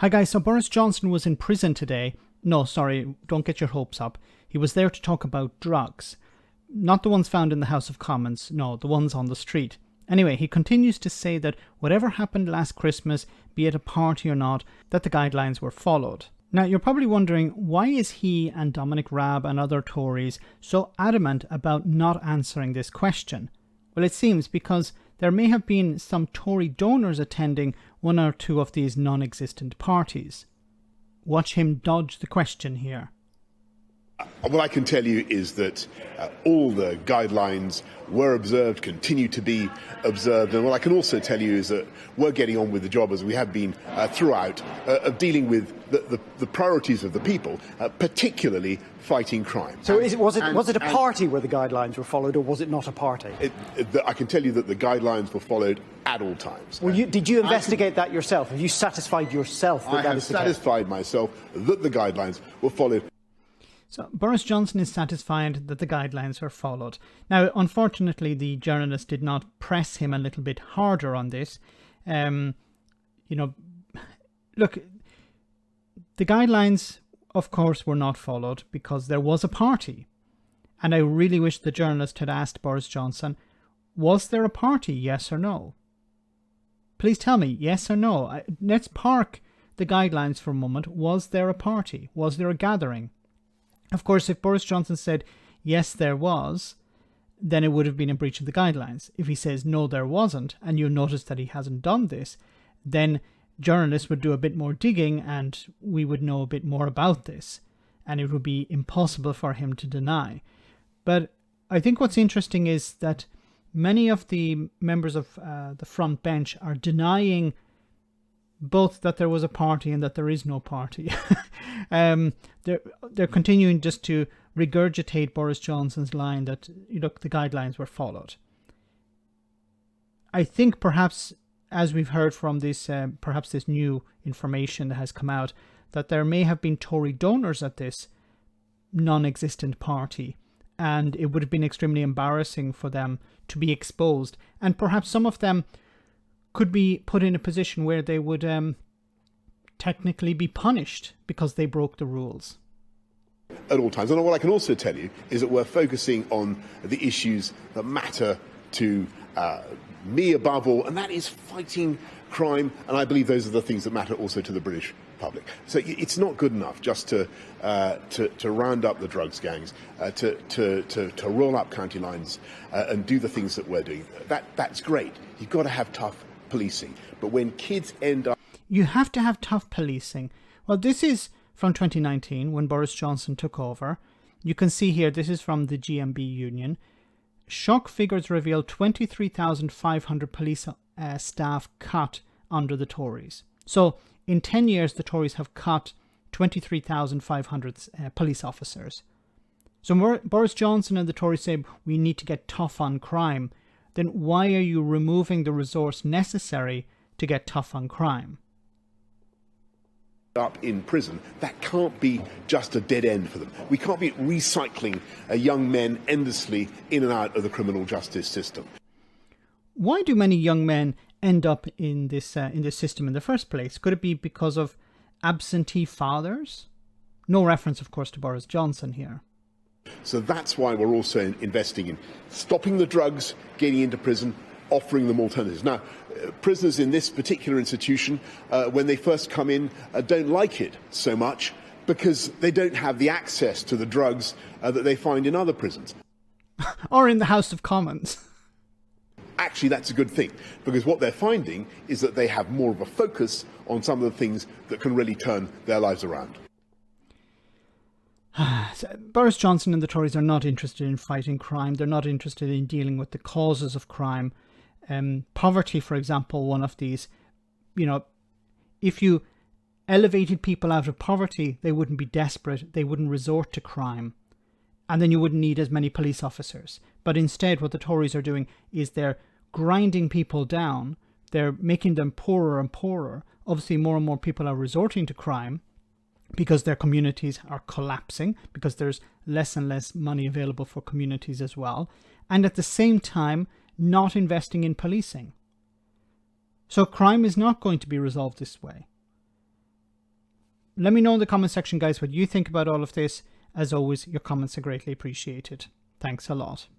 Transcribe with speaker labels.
Speaker 1: Hi guys, so Boris Johnson was in prison today. No, sorry, don't get your hopes up. He was there to talk about drugs. Not the ones found in the House of Commons, no, the ones on the street. Anyway, he continues to say that whatever happened last Christmas, be it a party or not, that the guidelines were followed. Now, you're probably wondering, why is he and Dominic Raab and other Tories so adamant about not answering this question? Well, it seems because there may have been some Tory donors attending one or two of these non-existent parties. Watch him dodge the question here.
Speaker 2: What I can tell you is that all the guidelines were observed, continue to be observed, and what I can also tell you is that we're getting on with the job, as we have been throughout, of dealing with the priorities of the people, particularly fighting crime.
Speaker 3: So was it a party where the guidelines were followed, or was it not a party?
Speaker 2: I can tell you that the guidelines were followed at all times.
Speaker 3: Well, did you investigate that yourself? Have you satisfied yourself that that is the case?
Speaker 2: I have satisfied myself that the guidelines were followed.
Speaker 1: So Boris Johnson is satisfied that the guidelines were followed. Now, unfortunately, the journalist did not press him a little bit harder on this. Look, the guidelines, of course, were not followed because there was a party. And I really wish the journalist had asked Boris Johnson, was there a party, yes or no? Please tell me, yes or no. Let's park the guidelines for a moment. Was there a party? Was there a gathering? Of course, if Boris Johnson said, yes, there was, then it would have been a breach of the guidelines. If he says, no, there wasn't, and you notice that he hasn't done this, then journalists would do a bit more digging and we would know a bit more about this. And it would be impossible for him to deny. But I think what's interesting is that many of the members of the front bench are denying both that there was a party and that there is no party. They're continuing just to regurgitate Boris Johnson's line that, look, the guidelines were followed. I think perhaps, as we've heard from this, perhaps this new information that has come out, that there may have been Tory donors at this non-existent party, and it would have been extremely embarrassing for them to be exposed, and perhaps some of them could be put in a position where they would technically be punished because they broke the rules.
Speaker 2: At all times. And what I can also tell you is that we're focusing on the issues that matter to me above all, and that is fighting crime, and I believe those are the things that matter also to the British public. So it's not good enough just to round up the drugs gangs, to roll up county lines and do the things that we're doing. That's great. You've got to have tough policing. But when kids end up...
Speaker 1: You have to have tough policing. Well, this is from 2019 when Boris Johnson took over. You can see here, this is from the GMB union. Shock figures reveal 23,500 police staff cut under the Tories. So in 10 years, the Tories have cut 23,500 police officers. So Boris Johnson and the Tories say we need to get tough on crime. Then why are you removing the resource necessary to get tough on crime?
Speaker 2: Up in prison, that can't be just a dead end for them. We can't be recycling young men endlessly in and out of the criminal justice system.
Speaker 1: Why do many young men end up in this system in the first place? Could it be because of absentee fathers? No reference, of course, to Boris Johnson here.
Speaker 2: So that's why we're also investing in stopping the drugs getting into prison, offering them alternatives. Now, prisoners in this particular institution, when they first come in, don't like it so much because they don't have the access to the drugs that they find in other prisons.
Speaker 1: Or in the House of Commons.
Speaker 2: Actually, that's a good thing, because what they're finding is that they have more of a focus on some of the things that can really turn their lives around.
Speaker 1: Boris Johnson and the Tories are not interested in fighting crime. They're not interested in dealing with the causes of crime. Poverty, for example, one of these. If you elevated people out of poverty, they wouldn't be desperate. They wouldn't resort to crime. And then you wouldn't need as many police officers. But instead, what the Tories are doing is they're grinding people down. They're making them poorer and poorer. Obviously, more and more people are resorting to crime because their communities are collapsing, because there's less and less money available for communities as well. And at the same time, not investing in policing. So crime is not going to be resolved this way. Let me know in the comment section, guys, what you think about all of this. As always, your comments are greatly appreciated. Thanks a lot.